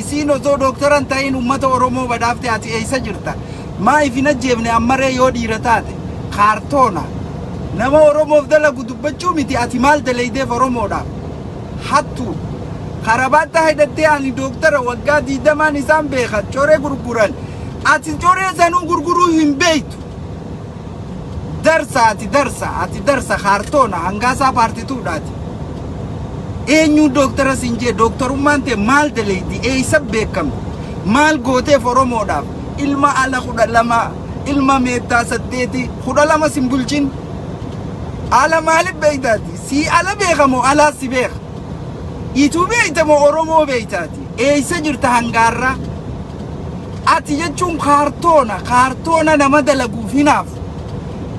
isiin osoo dooktaran ta'in uummata Oromoo badhaafte ati eessa jirta? Maa ifin ajjeefne ammaree yoo dhiira taate kaartoona nama Oromoof dalagu dubbachuu miti ati maal dalaydeef Oromoodhaaf? Hattuu karabaata hidhattee ani dooktara waggaa 20 isaan beekan coree gurguran ati coree sanuu gurguruu hin beektu. ati darsa kaartoona hangaasaa paartituudhaati. Eenyu dooktara sinjee dooktarummaan ta'e maal dalaydi eessa beekamti? Maal gooteef Oromoodhaaf? Ilma ala 12 ilma meettaa 8 12 sin bulchin ala maaliif beektaati? Si ala beekamoo alaa si beeka? Itu beektamoo Oromoo beektaati? Eessa jirta hangaarraa? Ati jechuun kaartoona nama dalaguuf hinaaf.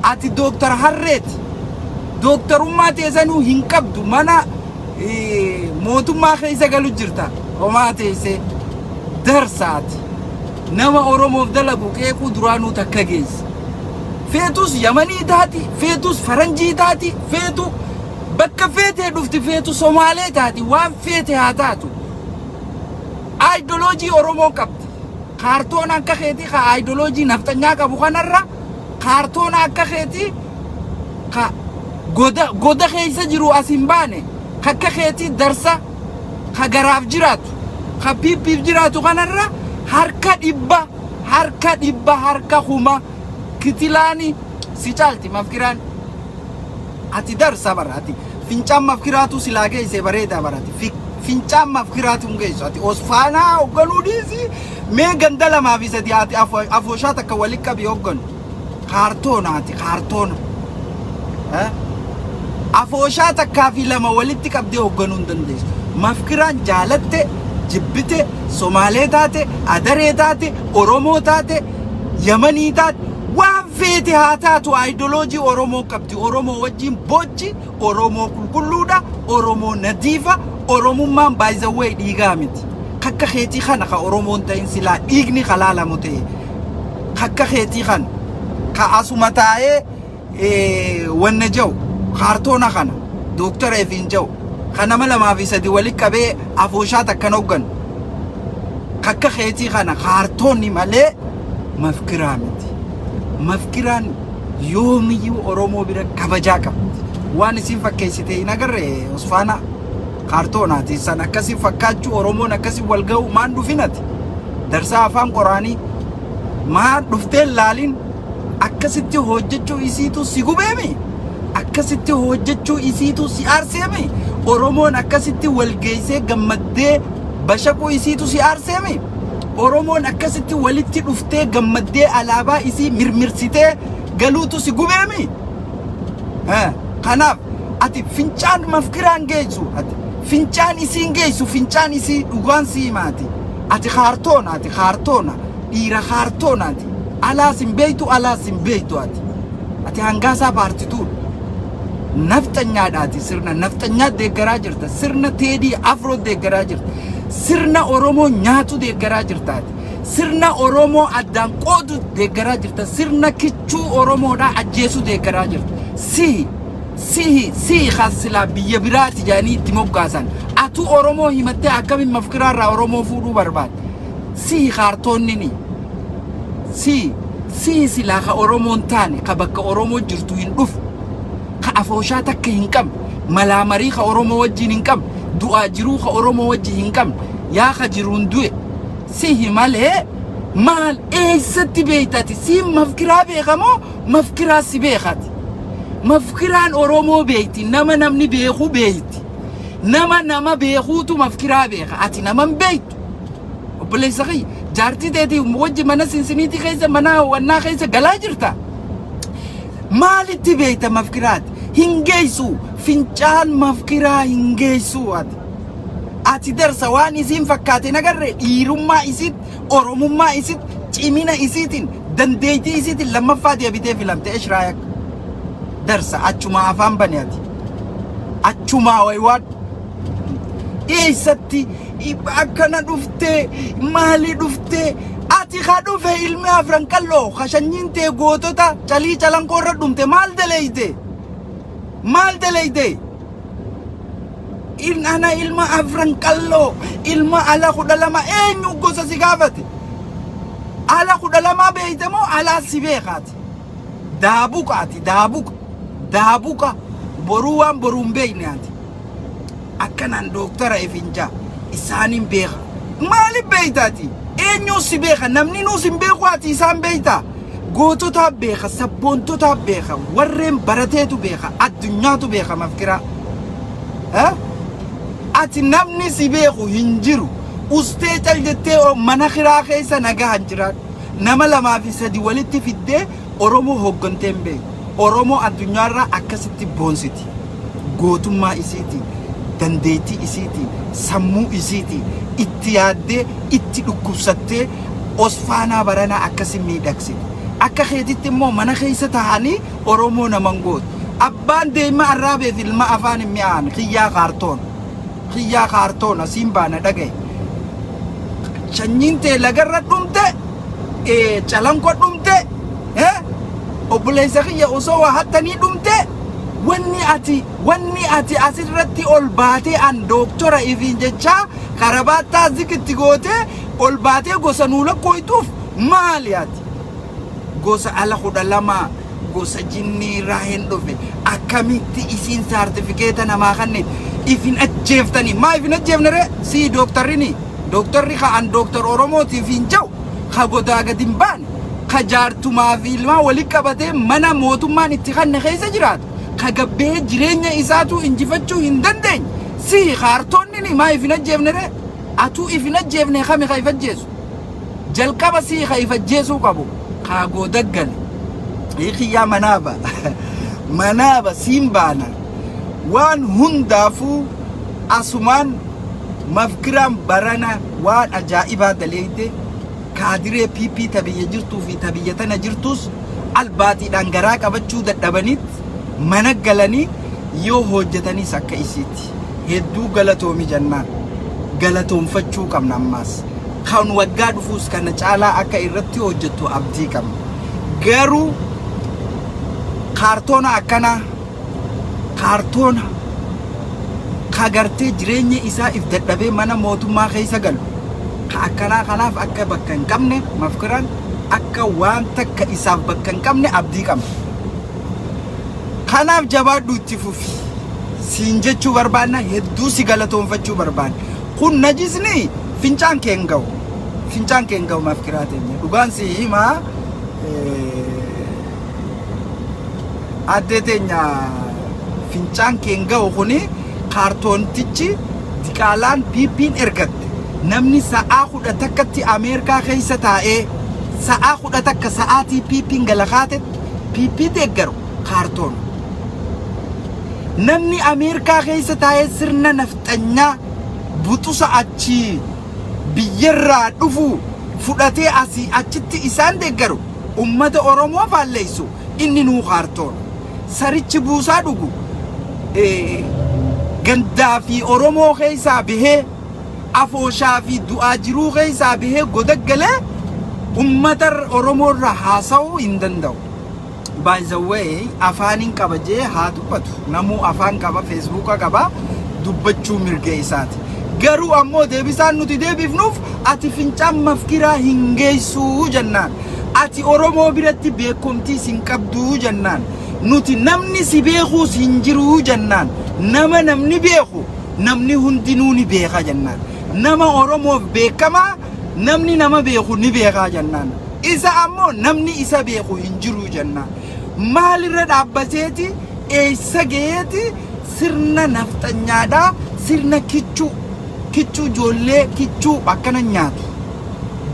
Ati dooktar harreeti. Dooktarummaa teessanuu hin qabdu mana mootummaa keessa galu jirta. Homaa teessee darsaati. Nama Oromoof dalagu qeequu duraanuu takka geessi. Feetus Yamanii taati, feetus Faranjii taati, feetu bakka feetee dhufti, feetu Somaalee taati, waan feete haa taatu. Ideoloojii Oromoo qabdi. Kaartoon akka keetii ka ideoloojii naftanyaa qabu kanarra kaartoon akka keetii ka goda keessa jiru as hin baane akka keetii darsa ka garaaf jiraatu ka piippiif jiraatu kanarra harka dhibba harka kuma kitilaani si caalti mafkiraan. Ati darsa barati fincaan mafkiraatu silaa geesse bareeda barati fincaan mafkiraatu geessu ati osfaanaa hogganuu dhiisi mee ganda lamaa fi sadii ati afooshaa takka walitti qabi hogganu. Kaartoonaati kaartoona. Afooshaa takkaa fi lama walitti qabdee hogganuu hin dandeessu. Mafkiraan jaalatte jibbite Somaalee taate Adaree taate Oromoo taate Yamanii taate waan feete haa taatu ideoloojii Oromoo qabdi. Oromoo wajjin bochi Oromoo qulqulluudha Oromoo nadiifa Oromummaan by the way dhiigaa miti. Kakka keetii kana ka Oromoon ta'in silaa dhiigni halaalamu ta'e kakka keetii kana ka asuma taa'ee wanna jau kaartoona kana dooktara efiin jau kana malamaa fi sadii walitti qabee afooshaa takkan hoggan kakka keetii kana kaartoonni malee mafkiraa miti. Mafkiraan yoomiyyuu Oromoo bira kabajaa qabdi. Waan isin fakkeessite hin agarre osfaana kaartoonaati san akkasii fakkaachuu Oromoon akkasii wal ga'u maan dhufinati darsaa afaan qoraanii maan dhuftee laalin akkasitti hojjechuu isiitu si gubeemi akkasitti hojjechuu isiitu si aarseemi Oromoon akkasitti wal geessee gammaddee bashaquu isiitu si aarseemi Oromoon akkasitti walitti dhuftee gammaddee alaabaa isii mirmirsitee galuutu si gubeemi. Kanaaf ati fincaan mafkiraan geessu ati fincaan isiin geessu fincaan isii dhugaan sii maati. Ati kaartoona dhiira kaartoonaati. Alaas hin beektu ati hangaasaa paartituu naftanyaadhaati sirna naftanyaa deeggaraa jirta sirna teedii afroo deeggaraa jirta sirna Oromoo nyaatu deeggaraa jirtaati sirna Oromoo addaan qoodu deeggaraa jirta sirna kichuu Oromoodhaa ajjeesuu deeggaraa jirta si khasila biyya biraati jaanii itti moggaasan atu Oromoo himattee akkamiin mafkiraarraa Oromoo fuudhuu barbaade si kaartoonnini si silaa ka Oromoon taane ka bakka Oromoo jirtu hin dhufu ka afooshaa takka hin qabne malaa marii ka Oromoo wajjin hin qabne du'aa jiruu ka Oromoo wajjin hin qabne yaa ka jiruun du'e si himalee maal eessatti beektati si mafkiraa beekamoo mafkiraa si beekati. Mafkiraan Oromoo beekti nama namni beekuu beekti nama beekuutu mafkiraa beeka ati naman beektu obboleessa kiyya jaartii teetii wajji mana sinsiniitii keessa mana wannaa keessa galaa jirta maalitti beekta mafkiraati hin geessu fincaan mafkiraa hin geessu ati darsa waan isiin fakkaate nagarre dhiirummaa isiit Oromummaa isiit cimina isiitiin dandeettii isiitiin lammaffaa deebitee filamte Ishraaq darsa achuma afaan baneati achuma waywaan eessatti akkana dhuftee maali dhuftee ati ka dhufe ilmi afran qalloo kashanyiin tee gootota calii calanqoorra dhumte maal daleyde ana ilma afran qalloo ilma ala kudalama eenyu gosa si gaafate ala kudalama beeytamoo ala si beekaati daabuqa boruu waan boruun beeynaati akkanaan dooktara ifinjaa isaanin beeka maali beeytaati eenyu si beeka namni nuus hin beekuwaati isaan beeytaa gootota beeka sabboontota beeka warreen barateetu beeka addunyaatu beeka mafkiraa ati namni si beeku hin jiru ustee cal jettee mana kiraa keessa nagahan jiraadhu nama lamaa fi sadi walitti fiddee Oromoo hoogganteen beeku Oromoo addunyaarraa akkasitti boonsiti gootummaa isiitiin dandeettii isiitiin sammuu isiitiin itti yaaddee itti dhukkubsattee osfaanaa baranaa akkasi miidhagsiti akka keetitti immoo mana keessa tahanii Oromoo naman gootu abbaan deema arraabeef ilma afaan hin mi'aan xiyyaa kaartoon asiin baana dhagaye sanyiin tee lagarra dhumte calanko dhumte obboleessa kiyya osoo waa hattanii dhumte wanni ati asirratti ol baatee an dooktora ifiin jechaa karabaattaa zikitti gootee ol baatee gosa nuula koytuuf maali ati gosa ala 12 gosa jinnii irraa hin dhufe akkamitti isiin saartifikeeta namaa kanneen ifin ajjeeftanii maa ifin ajjeefnere si dooktarri ka'an dooktar Oromootiif hin jau ka godaa gadin baane ka jaartumaa fi ilmaa walitti qabatee mana mootummaan itti kanne keessa jiraatu ka gabbee jireenya isaatu injifachuu hin dandeenye si kaartoonni maa ifin ajjeefnere atuu ifin ajjeefne kami ka ifajjeesu jalqaba si ka ifajjeesuu qabu ka godaggale ikiyyaa manaaba siin baana waan hundaafu asumaan mafkiraan barana waan ajaa'ibaa daleeyde kaadiree PP tabiyya jirtuu fi tabiyya tana jirtus albaatiidhaan garaa qabachuu dadhabaniit mana galanii yoo hojjetanis akka isiiti hedduu galatoomi jannaan galatoomfachuu qabna ammaas kan waggaa dhufuus kana caalaa akka irratti hojjettu abdii qabna garuu kaartoona akkana kaartoona kagartee jireenya isaa if dadhabee mana mootummaa keessa galu ka akkanaa kanaaf akka bakka hin qabne mafkiraan akka waan takka isaaf bakka hin qabne abdii qabna kanaaf jabaadhu itti fufi siin jechuu barbaanna hedduu si galatoonfachuu barbaanna kun najisni fincaan kee hin ga'u mafkiraa teenya dhugaan si himaa adde teenya fincaan kee hin ga'u kuni kaartoontichi diqaalaan PP'n ergatte namni sa'aa 10 takkatti Ameerikaa keessa taa'ee sa'aa 10 takka sa'aatii PP'n galakaate PP deeggaru kaartoon namni Ameerikaa keessa taa'ee sirna nafxanyaa butusa achi biyyarraa dhufu fudhatee asii achitti isaan deeggaru ummata Oromoo faalleessu inni nuu kaartoon sarichi buusaa dhugu gandaa fi Oromoo keessaa bahee afooshaa fi du'aa jiruu keessaa bahee godaggalee ummata Oromoo irraa haasa'uu hin danda'u. By the way, afaanin qaba jee haa dubbatu namuu afaan qaba Facebooka qaba dubbachuu mirga isaati. Garuu ammoo deebisaan nuti deebifnuuf ati fincaan mafkiraa hin geessuu jennaan ati Oromoo biratti beekumtii sin qabduu jennaan nuti namni si beekuus hin jiruu jennaan nama namni beeku namni hundinuu ni beeka jennaan nama Oromoof beekamaa namni nama beeku ni beekaa jennaan isa ammoo namni isa beeku hin jiruu jennaan maalirra dhaabbateeti eessa geeti sirna nafxanyaadhaa sirna kichuu joollee kichuu akkana nyaatu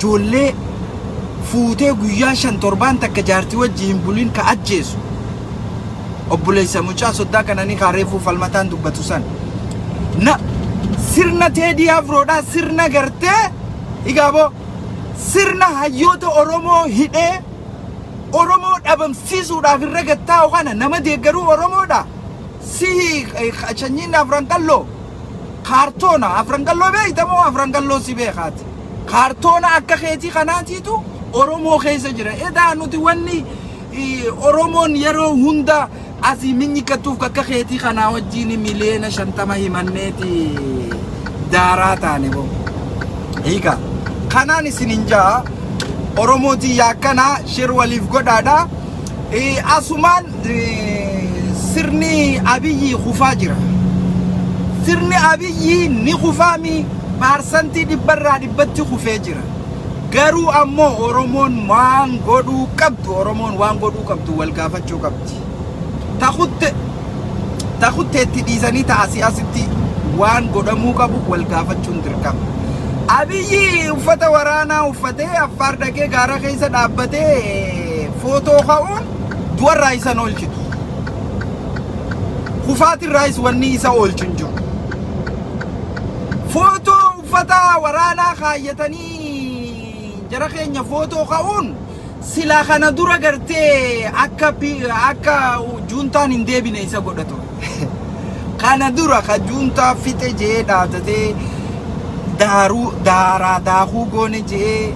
joollee fuutee guyyaa 5-7 takka jaartii wajjiin buliin ka ajjeesu obboleessa mucaa soddaa kananii kaareefuu falmataan dubbatu san na sirna Teedii Afroodhaa sirna gartee igaaboo sirna hayyoota Oromoo hidhee Oromoo dhabamsiisuudhaaf irra gattaa'u kana nama deeggaruu Oromoodha si chanyiin Afrankalloo kaartoona Afrankalloo beeytamoo Afrankalloo si beekaati kaartoona akka keetii kanaatiitu Oromoo keessa jira edaa nuti wanni Oromoon yeroo hunda asii minni katuuf kakka keetii kanaa wajjin miliyoona 50 himanneeti daaraa taane boo hiika kanaan isinin jaa Oromooti yaakana shir waliif godhaadha asumaan sirni Abiyyi kufaa jira sirni Abiyyi ni kufaami parsantii dhibbarraa dhibbatti kufee jira garuu ammoo Oromoon waan godhuu qabdu wal gaafachuu qabdi takuteetti dhiisanii taasii asitti waan godhamuu qabu wal gaafachuun dirqama Abiyyi uffata waraanaa uffatee Affaar dhaqee gaara keessa dhaabbatee footoo ka'uun du'arraa isa oolchitu kufaatirraa wanni isa oolchin jiru footoo uffata waraanaa kaayyatanii jara keenya footoo ka'uun silaa kana dura gartee akka juuntaan hin deebine isa godhatu kana dura ka juuntaa fixe jee dhaatatee daaraa daakuu goone jee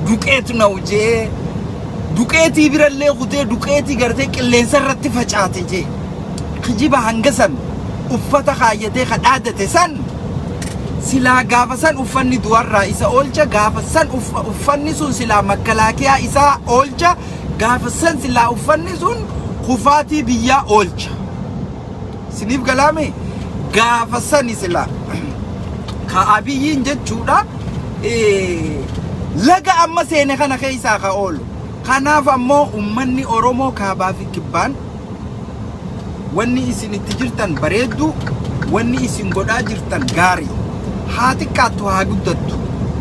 duqeetu na'u jee duqeetii birallee kutee duqeetii gartee qilleensa irratti facaate jee kijiba hanga san uffata kaayyatee ka dhaadate san silaa gaafa san uffanni du'arraa isa oolcha gaafa san uffanni sun silaa makkalaakiyaa isaa oolcha gaafa san silaa uffanni sun kufaatii biyyaa oolcha siniif galaame gaafa san silaa ka Abiyyiin jechuudha laga amma seene kana keessaa ka oolu kanaaf ammoo ummanni Oromoo kaabaa fi kibbaan wanni isin itti jirtan bareeddu wanni isin godhaa jirtan gaarii haa xiqqaattu haa guddattu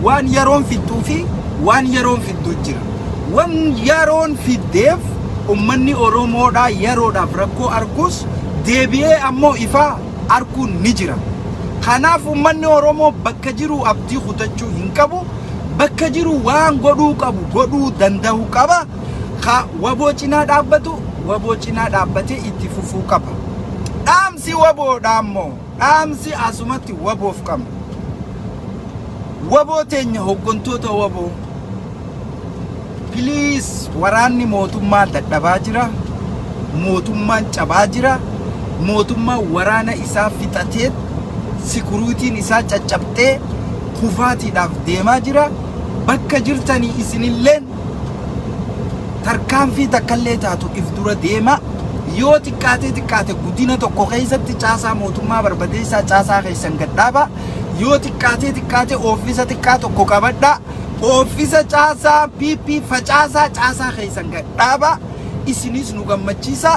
waan yeroon fidduu fi waan yeroon fidduu jira waan yeroon fiddeef ummanni Oromoodhaa yeroodhaaf rakkoo argus deebi'ee ammoo ifaa arguun ni jira kanaaf ummanni Oromoo bakka jiru abdii kutachuu hin qabu bakka jiru waan godhuu qabu godhuu danda'u qaba ka waboo cinaa dhaabbatu waboo cinaa dhaabbatee itti fufuu qaba dhaamsi waboodhaa ammoo dhaamsi asumatti waboof qabna waboo teenya hoggantoota waboo please waraanni mootummaa dadhabaa jira mootummaan cabaa jira mootummaa waraana isaa fixatee sikuruutiin isaa caccabtee kufaatiidhaaf deemaa jira bakka jirtanii isinilleen tarkaanfii takkallee taatu if dura deema yoo xiqqaate guddina tokko keessatti caasaa mootummaa barbadeessaa caasaa keessan gadhaaba yoo xiqqaate oofisa xiqqaa tokko qabadha oofisa caasaa PP facaasaa caasaa keessan gadhaaba isinis nu gammachiisa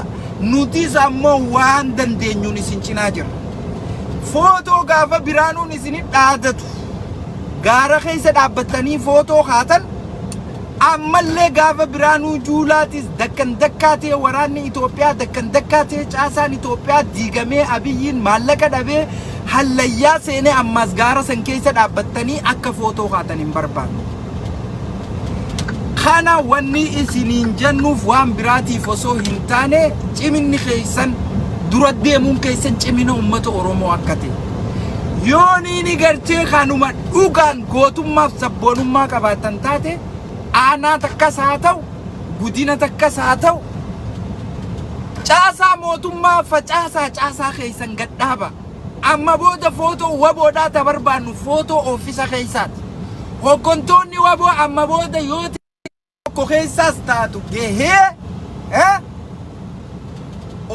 nutis ammoo waan dandeenyuun isin cinaa jira footoo gaafa biraanuun isin dhaadatu gaara keessa dhaabbatanii footoo kaatan ammallee gaafa biraanuu juulaatis dakkaatee waraanni Itoophiyaa dakkaatee caasaan Itoophiyaa diigamee Abiyyiin maallaqa dhabee hallayyaa seenee ammas gaara san keessa dhaabbatanii akka footoo kaatan hin barbaadu kana wanni isiniin jennuuf waan biraatiif osoo hin taane ciminni keessan dura deemuun keessan cimina uummata Oromoo akka ta'e yoo ni gartee kanuma dhugaan gootummaaf sabboonummaa qabaatan taate aanaa takkas haa ta'u guddina takkas haa ta'u caasaa mootummaa facaasaa keessan gadhaaba amma booda footoo waboodhaa ta barbaannu footoo oofisa keessaati hoggantoonni waboo amma booda yoo tokko keessaas taatu gahee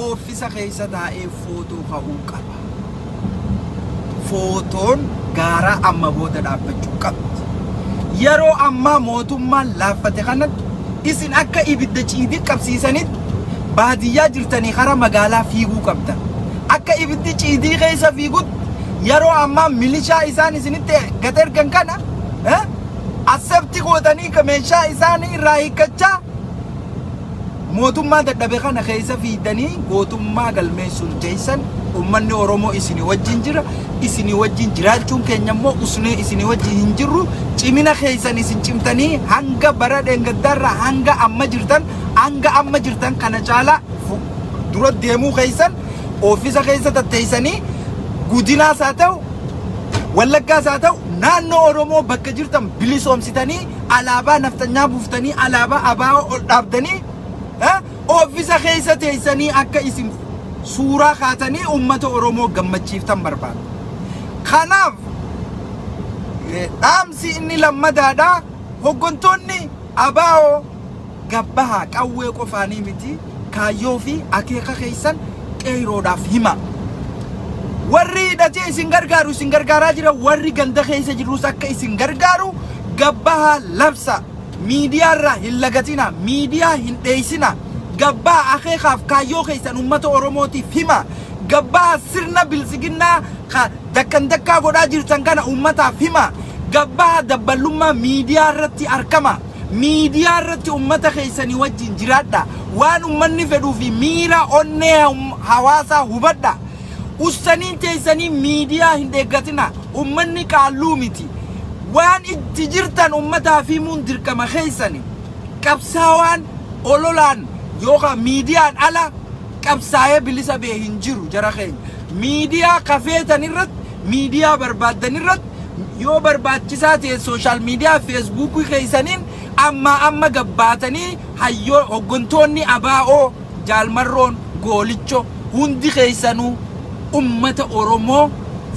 oofisa keessa taa'ee footoo ka'uu qaba footoon gaara amma booda dhaabbachuu qabdi yeroo ammaa mootummaan laaffate kanatti isin akka ibidda ciidii qabsiisanitti baadiyyaa jirtanii kara magaalaa fiiguu qabdan akka ibiddi ciidii keessa fiigutti yeroo ammaa milishaa isaan isinitti gad ergan kana asabti gootanii meeshaa isaanii irraa hiikkachaa mootummaa dadhabe kana keessa fiidanii gootummaa galmeessuun teessan ummanni Oromoo isinii wajjin jira isinii wajjin jiraachuun keenya immoo usnee isinii wajjin hin jirru cimina keessan isin cimtanii hanga bara dheengaddaarra hanga amma jirtan kana caalaa dura deemuu keessan oofisa keessa tatteessanii guddinaas haa ta'u wallaggaas haa ta'u naannoo Oromoo bakka jirtan bilisoomsitanii alaabaa naftanyaa buuftanii alaabaa abaa'oo ol dhaabdanii oofisa keessa teessanii akka isin suuraa kaatanii ummata Oromoo gammachiiftan barbaadu. Kanaaf dhaamsi inni lammadaadha. Hoggantoonni ABO gabbaha qawwee qofaanii miti kaayyoo fi akeeka keessan qeeroodhaaf hima. Warri hidhatee isin gargaaru isin gargaaraa jira. Warri ganda keessa jirus akka isin gargaaru gabbaha labsa. Miidiyaa irraa hin lagatina, miidiyaa hin dheessina. Gabbaha akeekaaf kaayyoo keessan ummata Oromootiif hima. Gabbaha sirna bilisiginnaa dakkaa godhaa jirtan kana ummataaf hima. Gabbaha dabbalummaa miidiyaa irratti argama. Miidiyaa irratti ummata keessanii wajjin jiraadha. Waan ummanni fedhuu fi miira onnee hawaasaa hubadha. Ustaniin teessanii miidiyaa hin deeggatina. Ummanni qaalluu miti. Waan itti jirtan ummataaf himuun dirqama keessanii. Qabsaawaan ololaan yookaan miidiyaan ala qabsaa'ee bilisa bee hin jiru jara keenya. Miidiyaa kafeetan irratti, miidiyaa barbaadan irratti yoo barbaachisaa ta'e sooshaal miidiyaa feesbuukii keessaniin amma gabbaatanii hayyoo hoggantoonni ABO jaalmarroon goolicho hundi keessanuu ummata Oromoo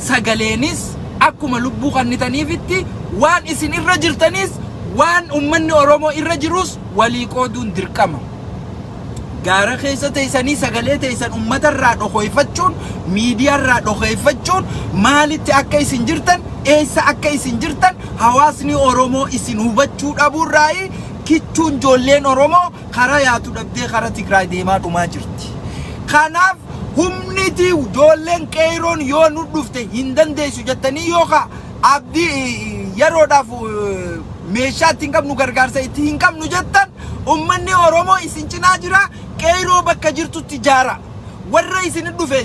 sagaleenis akkuma lubbuu kannitaniifitti waan isin irra jirtanis waan ummanni Oromoo irra jirus walii qooduun dirqama. Gaara keessa teessanii sagalee teessan ummata irraa dhokoifachuun miidiyaa irraa dhokoifachuun maalitti akka isin jirtan eessa akka isin jirtan hawaasni Oromoo isin hubachuu dhabuurraayi kichuun ijoolleen Oromoo karaa yaatu dhabdee karaa Tigraay deemaa dhumaa jirti. Kanaaf humniti ijoolleen qeeroon yoo nu dhufte hin dandeessu jettanii yookaan abdii yeroodhaaf meeshaa ittiin qabnu gargaarsa ittiin hin qabnu jettan ummanni Oromoo isin cinaa jira. Qeeroo bakka jirtutti jaara. Warra isin dhufe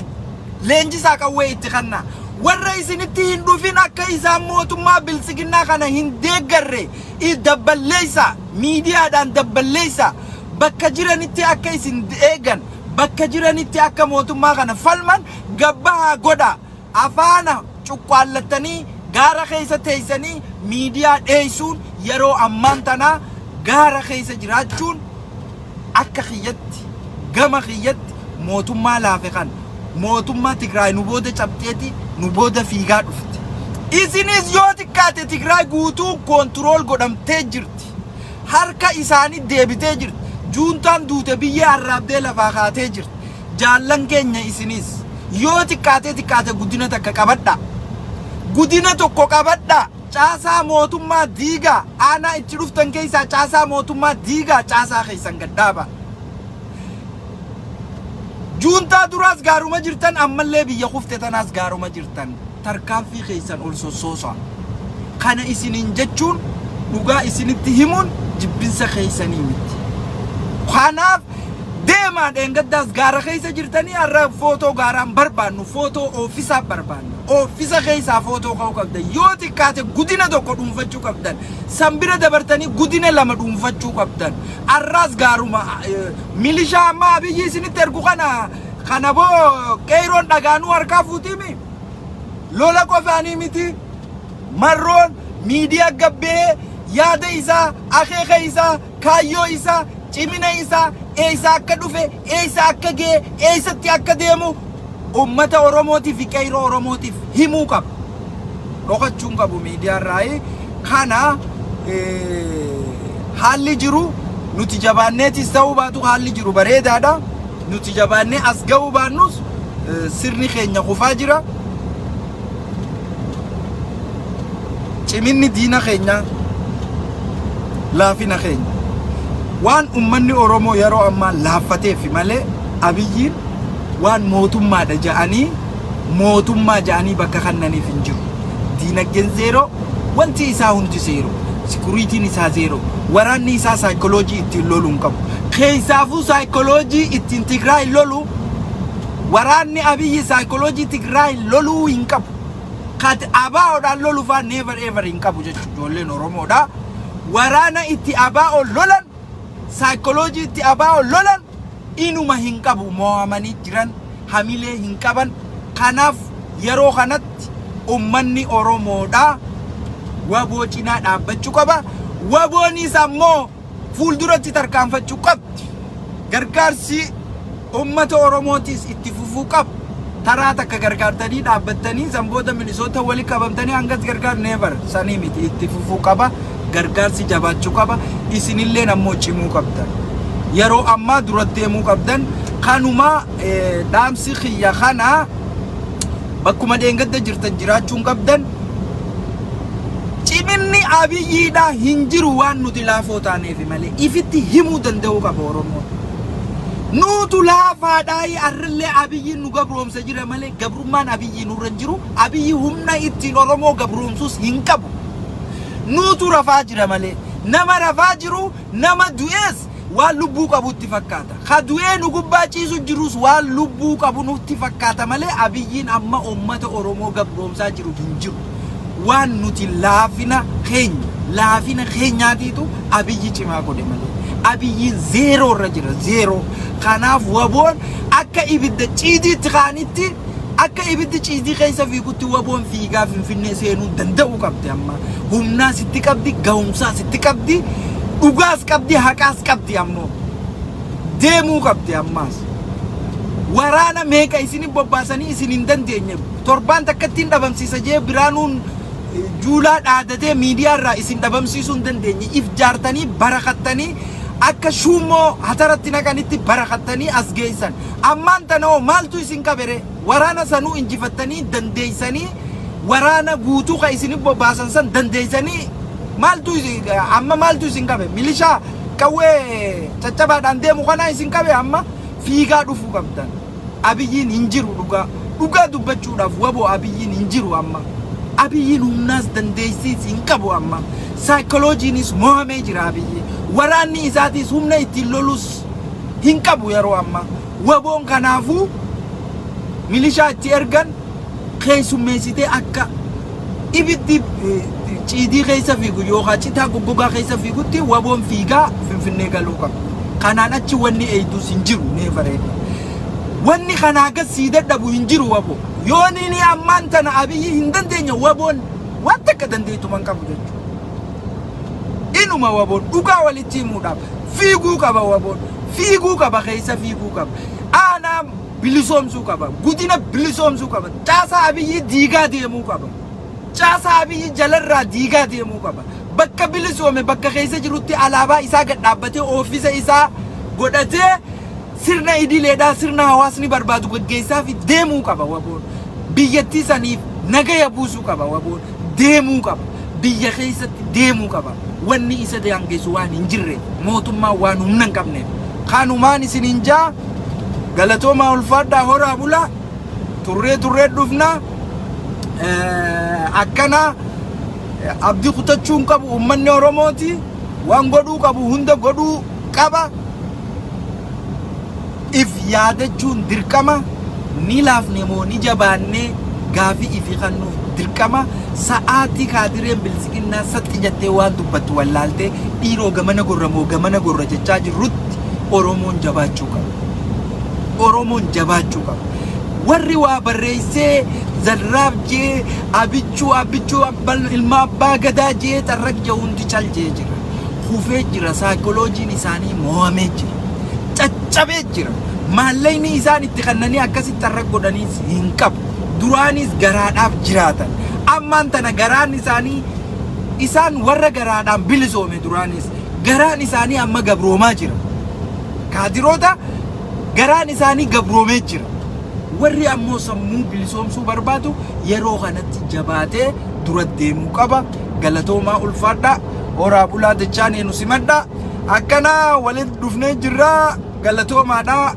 leenjisaa qawwee itti kanna. Warra isinitti hin dhufin akka isaan mootummaa bilisiginnaa kana hin deeggarre dabballeessa miidiyaadhaan dabballeessa bakka jiranitti akka isin eegan bakka jiranitti akka mootummaa kana falman gabbaha godha. Afaana cuqqaallattanii gaara keessa teessanii miidiyaa dheessuun yeroo ammaan tanaa gaara keessa jiraachuun akka kiyyatti gama kiyyatti mootummaa laafe kan mootummaa Tigraay nu booda cabxeeti nu booda fiigaa dhufti. Isinis yoo xiqqaate Tigraay guutuu koontirool godhamtee jirti. Harka isaanii deebitee jirti. Juuntaan duute biyya arraabdee lafaa kaatee jirti. Jaallan keenya isinis yoo xiqqaate guddina takka qabadha. Guddina tokko qabadha. Caasaa mootummaa diigaa aanaa itti dhuftan keessaa caasaa mootummaa diigaa caasaa keessan gaddaaba. Juuntaa duraas gaaruma jirtan ammallee biyya kufte tanaas gaaruma jirtan tarkaanfii keessan ol sossoosa. Kana isiniin jechuun dhugaa isinitti himuun jibbinsa keessanii miti. Kanaaf deemaa dheengaddaas gaara keessa jirtanii har'a footoo gaaraan barbaannu footoo oofisaa barbaannu. Oofisa keessaa footoo ka'uu qabdan. Yoo xiqqaate guddina tokko dhuunfachuu qabdan. Sanbira dabartanii guddina lama dhuunfachuu qabdan. Arraas gaaruma milishaa ammaa Abiyyi isinitti ergu kana boo qeeroon dhagaanuu harkaa fuutimi. Lola qofaanii miti. Marroon miidiyaa gabbee yaada isaa, akeeka isaa, kaayyoo isaa, cimina isaa, eessa akka dhufe, eessa akka ga'e, eessatti akka deemu ummata Oromootiif qeeroo Oromootiif himuu qaba. Dhokachuun qabu miidiyaa irraa kana haalli jiru nuti jabaanneetis ta'uu baatu haalli jiru bareedaadha. Nuti jabaannee as ga'uu baannus sirni keenya kufaa jira. Ciminni diina keenya laafina keenya waan ummanni Oromoo yeroo ammaa laaffateef malee Abiyyiin waan mootummaadha ja'anii bakka kannaniif hin jiru. Diinagdeen zeero, wanti isaa hundi zeero, sikuriitiin isaa zeero, waraanni isaa saayikoloojii ittiin loluu hin qabu. Keessaafuu saayikoloojii ittiin Tigraay lolu waraanni Abiyyi saayikoloojii Tigraay loluu hin qabu. Kat ABO'dhaan loluufaa never ever hin qabu jechuudha ijoolleen Oromoodha. Waraana itti ABO lolan saayikoloojii itti ABO lolan inuma hin qabu mo'amanii jiran hamilee hin qaban. Kanaaf yeroo kanatti ummanni Oromoodha waboo cinaa dhaabbachuu qaba. Waboonis ammoo fuulduratti tarkaanfachuu qabdi. gargaarsi ummata Oromootis itti fufuu qabu. Taraa takka gargaartanii dhaabbattanii Zambooda Minisoota walii qabamtanii hangas gargaar never sanii miti itti fufuu qaba. Gargaarsi jabaachuu qaba. Isinillee ammoo cimuu qabdan. Yeroo ammaa dura deemuu qabdan. Kanuma dhaamsi xiyya kana bakkuma dheengadda jirtan jiraachuun qabdan. Ciminni Abiyyiidhaa hin jiru waan nuti laafoo taaneef malee ifitti himuu danda'uu qaba Oromoon. Nutu laafaadhaa arrillee Abiyyiin nu gabroomsa jira malee gabrummaan Abiyyi nurra jiru. Abiyyi humna ittiin Oromoo gabroomsus hin qabu. Nutu rafaa jira malee nama rafaa jiru nama du'ees waan lubbuu qabutti fakkaata. Ka du'ee nu gubbaa ciisu jirus waan lubbuu qabu nutti fakkaata malee Abiyyiin amma uummata Oromoo gabroomsaa jiru hin jiru. Waan nuti laafina keenyaatiitu Abiyyi cimaa godhe malee. Abiyyiin zeeroo irra jira zeeroo. Kanaaf waboon akka ibidda ciidiitti kaanitti akka ibiddi ciidii keessa fiigutti waboon fiigaa Finfinnee seenuu danda'uu qabdi amma. Humnaa sitti qabdi, gahumsaa sitti qabdi, dhugaas qabdi, haqaas qabdi ammoo. Deemuu qabdi ammaas. Waraana meeqa isin bobbaasanii isin hin dandeenye. Torbaan takkattiin dhabamsiisa jee Biraanuun Juulaa dhaadatee miidiyaa irraa isin dhabamsiisuu hin dandeenye. If jaartanii barakattanii akka shummoo hataratti naqanitti barakattanii as geessan. Ammaan tanoo maaltu isin qabere? Waraana sanuu injifattanii dandeessanii waraana guutuu ka isin bobbaasan san dandeessanii maaltu isin qabe? Milishaa qawwee caccabaadhaan deemu kana isin qabe amma fiigaa dhufuu qabdan. Abiyyiin hin jiru dhugaa dubbachuudhaaf waboo Abiyyiin hin jiru amma. Abiyyiin humnaas dandeessiis hin qabu amma. Saayikolojiinis mohamee jira Abiyyi. Waraanni isaatis humna ittiin lolus hin qabu yeroo amma. Waboon kanaafuu milishaa itti ergan keessummeessitee akka ibiddi ciidii keessa fiigu yookaan citaa goggogaa keessa fiigutti waboon fiigaa Finfinnee galuu qaba. Kanaan achi wanni eeyduus hin jiru neefareedha. Wanni kanaa agarsiisii dadhabu hin jiru waboo. Yooni ni ammaan tana Abiyyi hin dandeenya waboon waan takka dandeettu man qabu jechuudha. Inuma waboon dhugaa walitti himuudhaaf fiiguu qaba waboon. Fiiguu qaba keessa fiiguu qaba. Aanaa bilisoomsuu qaba. Guddina bilisoomsuu qaba. Caasaa Abiyyi diigaa deemuu qaba. Caasaa Abiyyi jalarraa diigaa deemuu qaba. Bakka bilisoome bakka keessa jirutti alaabaa isaa gad dhaabbatee oofisa isaa godhatee sirna idileedhaa sirna hawaasni barbaadu gaggeessaa fi deemuu qaba waboon. Biyyattii saniif nagaya buusuu qaba waboon. Deemuu qaba. Biyya keessatti deemuu qaba. Wanni isa daangessu waan hin jirre mootummaa waan humna hin qabneef. Kanumaan isin hin jaa galatoomaa ulfaadhaa horaa bulaa turree dhufnaa akkana abdii kutachuun qabu uummanni Oromooti waan godhuu qabu hunda godhuu qaba. If yaadachuun dirqama ni laafne moo ni jabaannee gaafii ifi kannuuf dirqama. Sa'aatii kaadireen bilisiginnaa satti jettee waan dubbattu wallaaltee dhiiroo gamana gorra jechaa jirrutti Oromoon jabaachuu qaba. Oromoon jabaachuu qaba. Warri waa barreessee zarraaf jee abichuu ilma abbaa gadaa jee xarraq hundi caljee jira. Hufee jira saayikolojiin isaanii mo'amee jira. Caccabee jira. Maallayni isaan itti kannanii akkasitti xarraq godhaniis hin qabu. Duraanis garaadhaaf jiraatan. Ammaan tana garaan isaanii isaan warra garaadhaan bilisoome duraanis garaan isaanii amma gabroomaa jira. Kaadiroota garaan isaanii gabroomee jira. Warri ammoo sammuu bilisoomsuu barbaadu yeroo kanatti jabaatee dura deemuu qaba. Galatoomaa ulfaadhaa horaa bulaa dachaan nu simadhaa akkana walitti dhufnee jirra galatoomaadhaa.